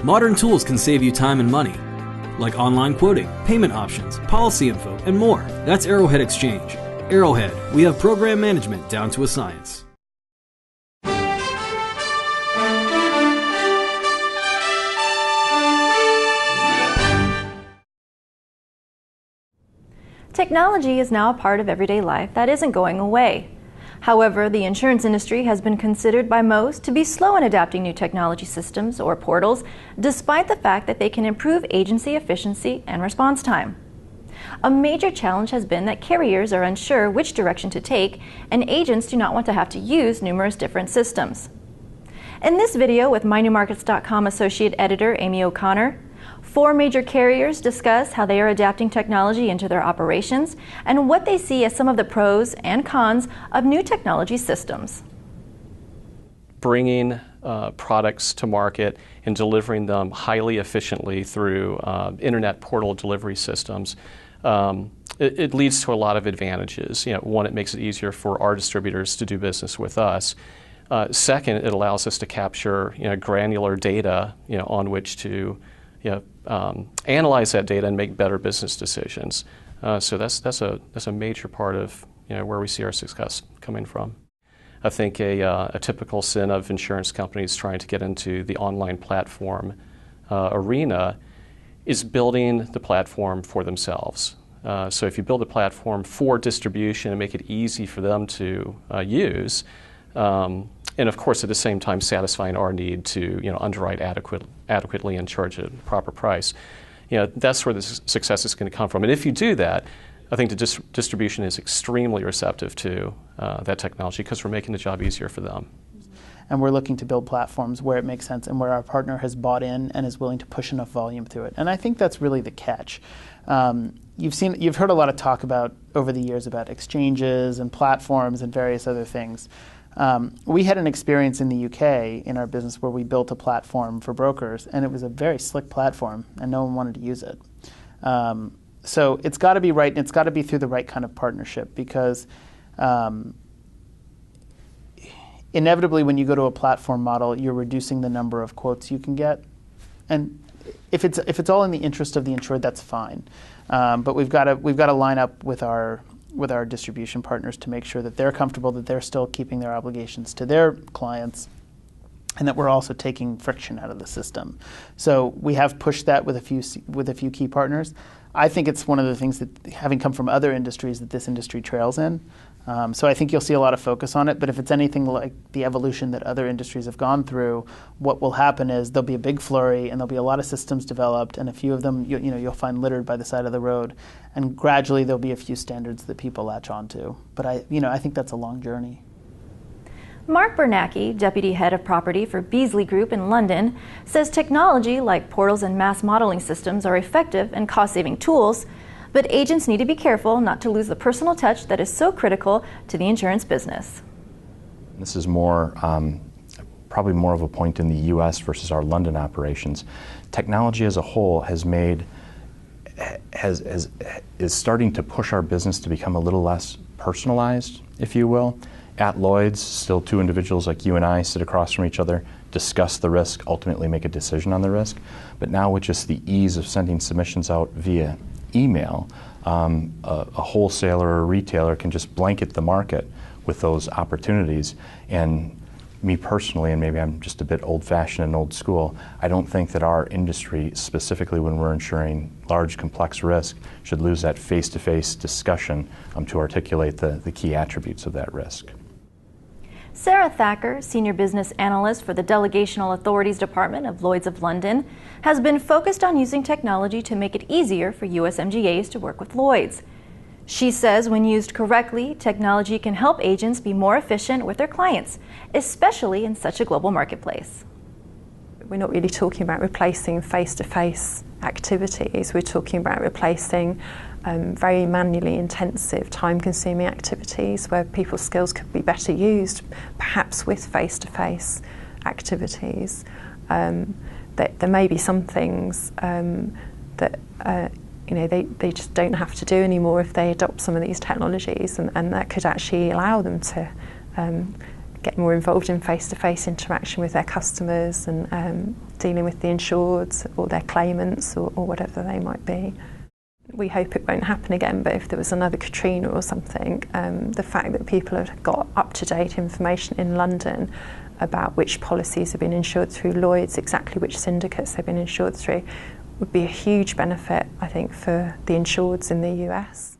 Modern tools can save you time and money, like online quoting, payment options, policy info, and more. That's Arrowhead Exchange. Arrowhead, we have program management down to a science. Technology is now a part of everyday life that isn't going away. However, the insurance industry has been considered by most to be slow in adapting new technology systems or portals, despite the fact that they can improve agency efficiency and response time. A major challenge has been that carriers are unsure which direction to take, and agents do not want to have to use numerous different systems. In this video with MyNewMarkets.com Associate Editor Amy O'Connor, 4 major carriers discuss how they are adapting technology into their operations and what they see as some of the pros and cons of new technology systems. Bringing products to market and delivering them highly efficiently through internet portal delivery systems, it leads to a lot of advantages. One, it makes it easier for our distributors to do business with us. Second, it allows us to capture granular data on which to analyze that data and make better business decisions. So that's a major part of where we see our success coming from. I think a typical sin of insurance companies trying to get into the online platform arena is building the platform for themselves. So if you build a platform for distribution and make it easy for them to use, and of course at the same time satisfying our need to underwrite adequately and charge a proper price, that's where the success is going to come from. And if you do that, I think the distribution is extremely receptive to that technology because we're making the job easier for them. And we're looking to build platforms where it makes sense and where our partner has bought in and is willing to push enough volume through it. And I think that's really the catch. You've heard a lot of talk about over the years about exchanges and platforms and various other things. We had an experience in the UK in our business where we built a platform for brokers, and it was a very slick platform, and no one wanted to use it. So it's got to be right, and it's got to be through the right kind of partnership, because inevitably when you go to a platform model, you're reducing the number of quotes you can get. And if it's all in the interest of the insured, that's fine. But we've got to line up with our distribution partners to make sure that they're comfortable, that they're still keeping their obligations to their clients, and that we're also taking friction out of the system. So we have pushed that with a few key partners. I think it's one of the things that, having come from other industries, that this industry trails in. So I think you'll see a lot of focus on it, but if it's anything like the evolution that other industries have gone through, what will happen is there'll be a big flurry and there'll be a lot of systems developed, and a few of them you'll find littered by the side of the road, and gradually there'll be a few standards that people latch onto. But I think that's a long journey. Mark Bernacki, Deputy Head of Property for Beasley Group in London, says technology like portals and mass modeling systems are effective and cost-saving tools, but agents need to be careful not to lose the personal touch that is so critical to the insurance business. This is probably more of a point in the U.S. versus our London operations. Technology as a whole is starting to push our business to become a little less personalized, if you will. At Lloyd's, still 2 individuals like you and I sit across from each other, discuss the risk, ultimately make a decision on the risk. But now with just the ease of sending submissions out via email, a wholesaler or a retailer can just blanket the market with those opportunities. And me personally, and maybe I'm just a bit old-fashioned and old school, I don't think that our industry, specifically when we're insuring large, complex risk, should lose that face-to-face discussion to articulate the key attributes of that risk. Sarah Thacker, Senior Business Analyst for the Delegational Authorities Department of Lloyd's of London, has been focused on using technology to make it easier for US MGAs to work with Lloyd's. She says when used correctly, technology can help agents be more efficient with their clients, especially in such a global marketplace. We're not really talking about replacing face-to-face activities. We're talking about replacing very manually intensive, time-consuming activities where people's skills could be better used, perhaps with face-to-face activities. There may be some things that they just don't have to do anymore if they adopt some of these technologies, and that could actually allow them to get more involved in face-to-face interaction with their customers and dealing with the insureds or their claimants or whatever they might be. We hope it won't happen again, but if there was another Katrina or something, the fact that people have got up-to-date information in London about which policies have been insured through Lloyd's, exactly which syndicates they've been insured through, would be a huge benefit, I think, for the insureds in the US.